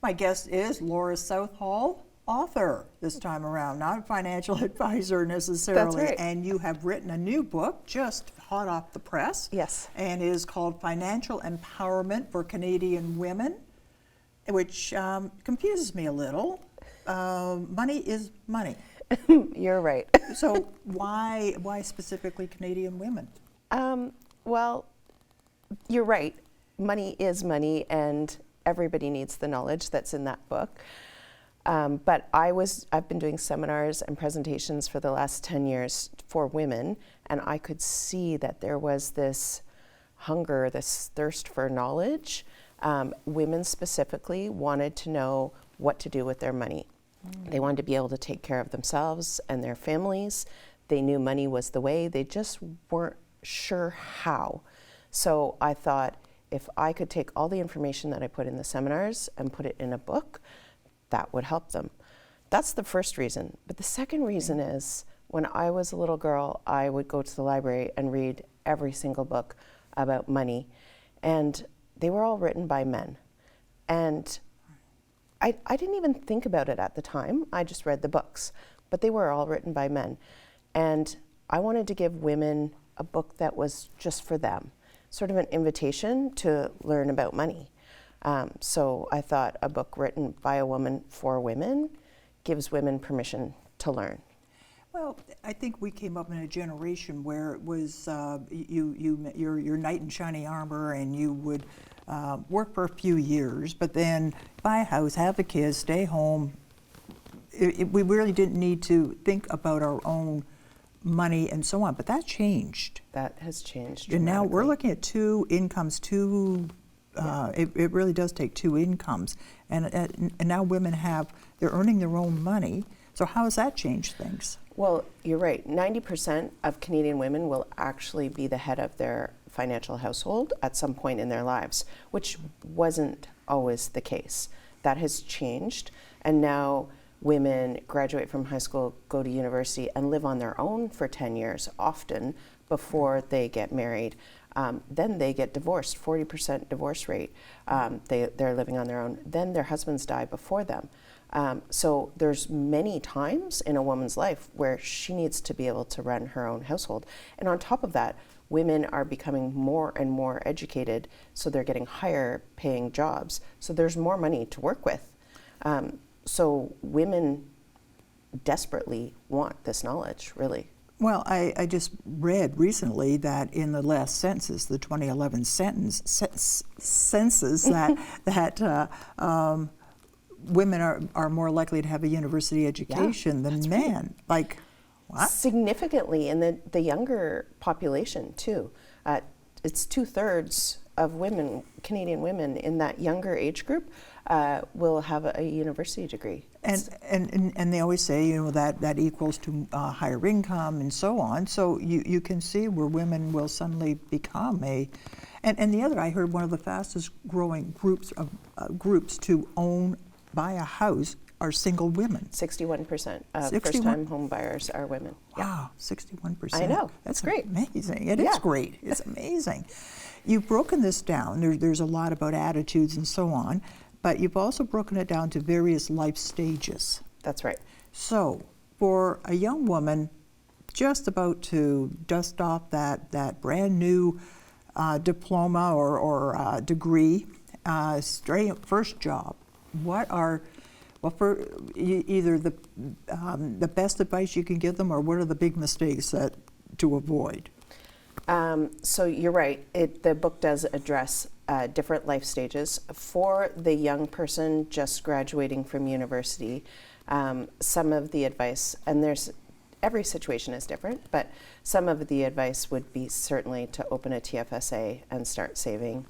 My guest is Laura Southall, author this time around, not a financial advisor necessarily. That's right. And you have written a new book, just hot off the press. Yes. And it is called Financial Empowerment for Canadian Women, which confuses me a little. Money is money. You're right. So why specifically Canadian women? Well, you're right. Money is money, and everybody needs the knowledge that's in that book. But I've been doing seminars and presentations for the last 10 years for women, and I could see that there was this hunger, this thirst for knowledge. Women specifically wanted to know what to do with their money. They wanted to be able to take care of themselves and their families. They knew money was the way. They just weren't sure how. So I thought, if I could take all the information that I put in the seminars and put it in a book, that would help them. That's the first reason. But the second reason is, when I was a little girl, I would go to the library and read every single book about money, and they were all written by men. And I didn't even think about it at the time. I just read the books, but they were all written by men. And I wanted to give women a book that was just for them, sort of an invitation to learn about money. So I thought a book written by a woman for women gives women permission to learn. Well, I think we came up in a generation where it was your knight in shiny armor, and you would work for a few years, but then buy a house, have the kids, stay home. We really didn't need to think about our own money and so on, but that changed. That has changed. And now we're looking at two incomes, it really does take two incomes. And now women they're earning their own money. So how has that changed things? Well, you're right. 90% of Canadian women will actually be the head of their financial household at some point in their lives, which wasn't always the case. That has changed, and now women graduate from high school, go to university, and live on their own for 10 years, often before they get married. Then they get divorced, 40% divorce rate. They're living on their own. Then their husbands die before them. So there's many times in a woman's life where she needs to be able to run her own household. And on top of that, women are becoming more and more educated, so they're getting higher paying jobs. So there's more money to work with. So women desperately want this knowledge, really. Well, I just read recently that in the last census, the 2011 census, that women are more likely to have a university education than men. Right. Like, what? Significantly in the younger population, too. It's 2/3 of women, Canadian women in that younger age group, will have a university degree. And they always say, that equals to higher income and so on. So you can see where women will suddenly become and the other, I heard one of the fastest growing groups to buy a house are single women. 61% of first-time home buyers are women. Wow, 61%. I know. That's great. Amazing. It is great. It's amazing. You've broken this down. There's a lot about attitudes and so on, but you've also broken it down to various life stages. That's right. So for a young woman just about to dust off that brand new diploma or degree, first job, for either the best advice you can give them, or what are the big mistakes to avoid? So you're right. The book does address different life stages. For the young person just graduating from university, some of the advice, and every situation is different, but some of the advice would be certainly to open a TFSA and start saving,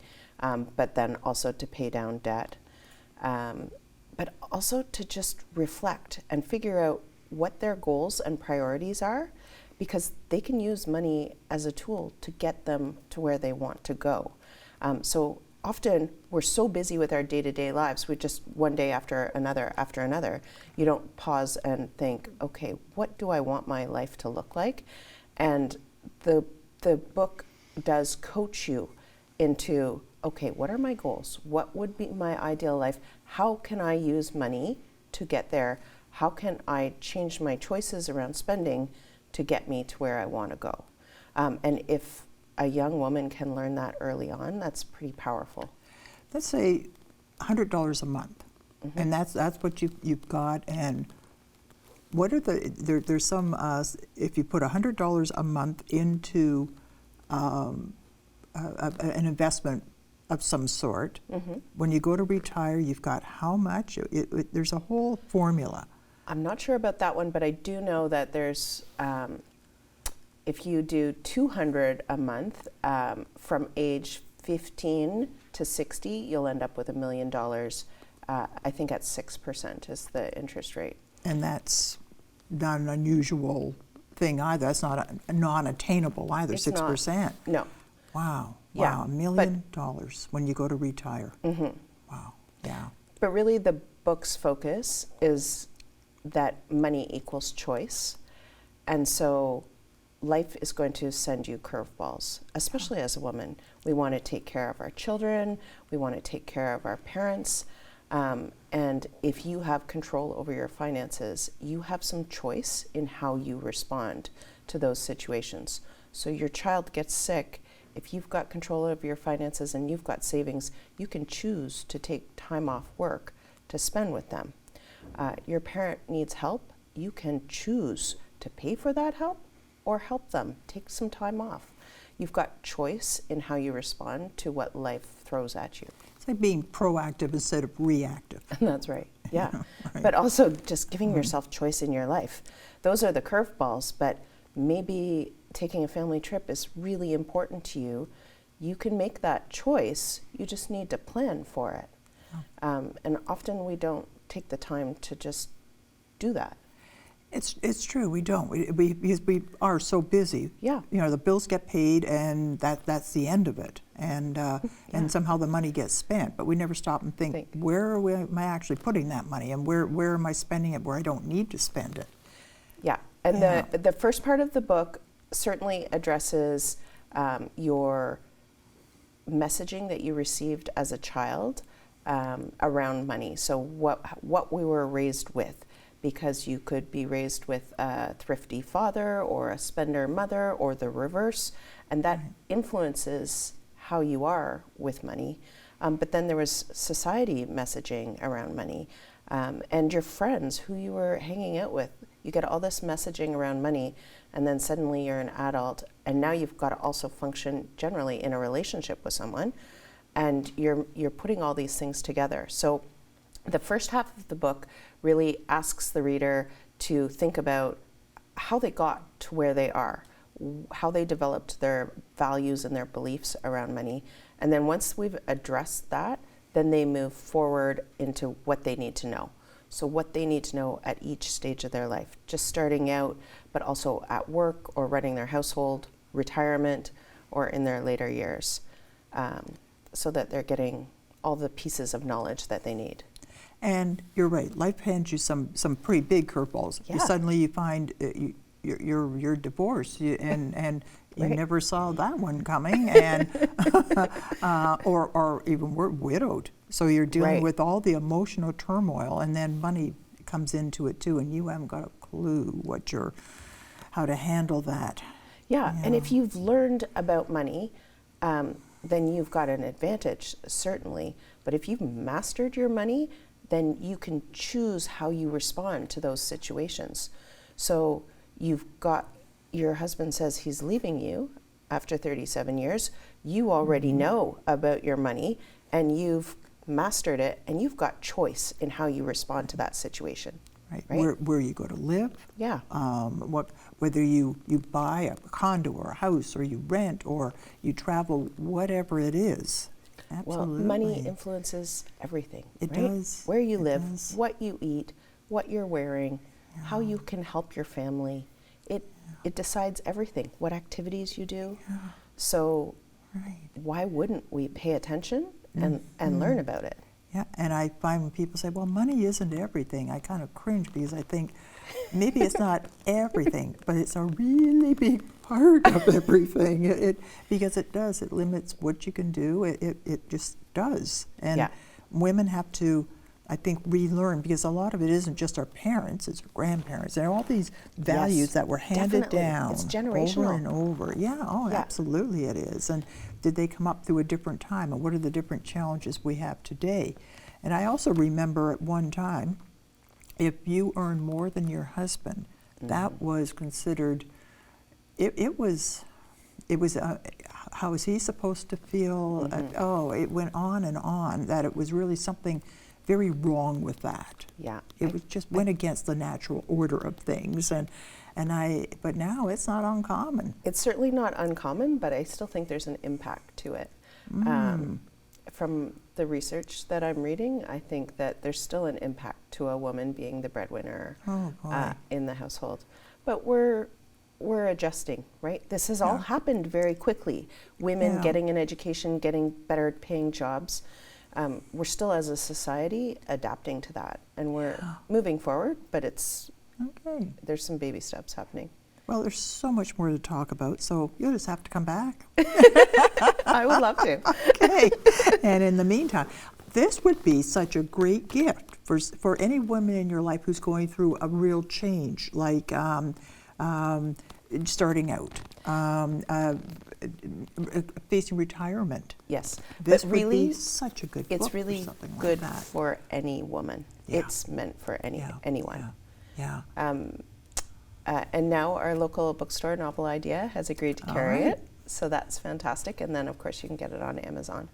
but then also to pay down debt. But also to just reflect and figure out what their goals and priorities are, because they can use money as a tool to get them to where they want to go. So often we're so busy with our day-to-day lives, we just one day after another, you don't pause and think, okay, what do I want my life to look like? And the book does coach you into, okay, what are my goals? What would be my ideal life? How can I use money to get there? How can I change my choices around spending to get me to where I want to go? And if a young woman can learn that early on, that's pretty powerful. Let's say $100 a month, and that's what you've got. And what are there's some if you put $100 a month into an investment of some sort, when you go to retire, you've got how much? There's a whole formula. I'm not sure about that one, but I do know that there's, if you do $200 a month from age 15 to 60, you'll end up with $1 million. I think at 6% is the interest rate. And that's not an unusual thing either. That's not a non-attainable either. It's 6%. Not. No. Wow. Yeah, wow. $1 million when you go to retire. Wow. Yeah. But really, the book's focus is that money equals choice, and so life is going to send you curveballs, especially as a woman. We want to take care of our children, we want to take care of our parents, and if you have control over your finances, you have some choice in how you respond to those situations. So your child gets sick, if you've got control over your finances and you've got savings, you can choose to take time off work to spend with them. Your parent needs help, you can choose to pay for that help or help them, take some time off. You've got choice in how you respond to what life throws at you. It's like being proactive instead of reactive. That's right, yeah. Right. But also just giving yourself choice in your life. Those are the curveballs, but maybe taking a family trip is really important to you. You can make that choice, you just need to plan for it. And often we don't take the time to just do that. It's true, we don't. Because we are so busy. Yeah. You know, the bills get paid and that's the end of it. And and somehow the money gets spent, but we never stop and think. Where am I actually putting that money, and where am I spending it where I don't need to spend it? Yeah, and the first part of the book certainly addresses your messaging that you received as a child around money. So what we were raised with, because you could be raised with a thrifty father or a spender mother or the reverse, and that influences how you are with money. But then there was society messaging around money, and your friends who you were hanging out with. You get all this messaging around money, and then suddenly you're an adult, and now you've got to also function generally in a relationship with someone, and you're putting all these things together. So the first half of the book really asks the reader to think about how they got to where they are, how they developed their values and their beliefs around money. And then once we've addressed that, then they move forward into what they need to know. So what they need to know at each stage of their life, just starting out, but also at work or running their household, retirement, or in their later years, so that they're getting all the pieces of knowledge that they need. And you're right, life hands you some pretty big curveballs. Yeah. Suddenly you find you're divorced, and you Right. never saw that one coming, and or even we're widowed. So you're dealing Right. with all the emotional turmoil, and then money comes into it too, and you haven't got a clue how to handle that. Yeah, and if you've learned about money, then you've got an advantage, certainly. But if you've mastered your money, then you can choose how you respond to those situations. So you've got, your husband says he's leaving you after 37 years. You already know about your money, and you've mastered it, and you've got choice in how you respond to that situation. Right. Where you go to live. Yeah. Whether you buy a condo or a house, or you rent, or you travel, whatever it is. Absolutely. Well, money influences everything. It right? does. Where you It live, does. what you eat, what you're wearing, how you can help your family. It decides everything. What activities you do. Yeah. So Right. why wouldn't we pay attention and learn about it? Yeah, and I find when people say, well, money isn't everything, I kind of cringe, because I think maybe it's not everything, but it's a really big part of everything. Because it does. It limits what you can do. It just does. And Yeah. women have to, I think, relearn, because a lot of it isn't just our parents, it's our grandparents. There are all these values Yes, that were handed definitely. down It's generational. over and over. Yeah, oh, Yeah. absolutely it is. And did they come up through a different time? And what are the different challenges we have today? And I also remember at one time, if you earn more than your husband, that was considered, it was, how is he supposed to feel? It went on, that it was really something very wrong with that. Yeah. It was just went against the natural order of things, but now it's not uncommon. It's certainly not uncommon, but I still think there's an impact to it. From the research that I'm reading, I think that there's still an impact to a woman being the breadwinner Oh, boy. in the household. But we're adjusting, right? This has all happened very quickly. Women Yeah. getting an education, getting better paying jobs. We're still, as a society, adapting to that, and we're moving forward. But Okay. there's some baby steps happening. Well, there's so much more to talk about, so you'll just have to come back. I would love to. Okay. And in the meantime, this would be such a great gift for any woman in your life who's going through a real change, like starting out, facing retirement. Yes, This but would really, be such a good book it's for really something good like that. for any woman. Yeah. It's meant for anyone. Yeah. And now our local bookstore, Novel Idea, has agreed to carry right. it. So that's fantastic. And then, of course, you can get it on Amazon.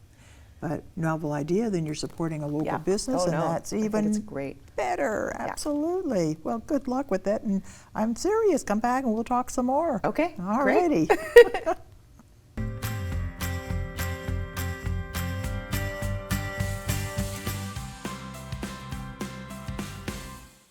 But Novel Idea, then you're supporting a local Yeah. business, Oh, and no. that's I think even it's great. better. Yeah. Absolutely. Well, good luck with it. And I'm serious. Come back and we'll talk some more. Okay, All great. righty.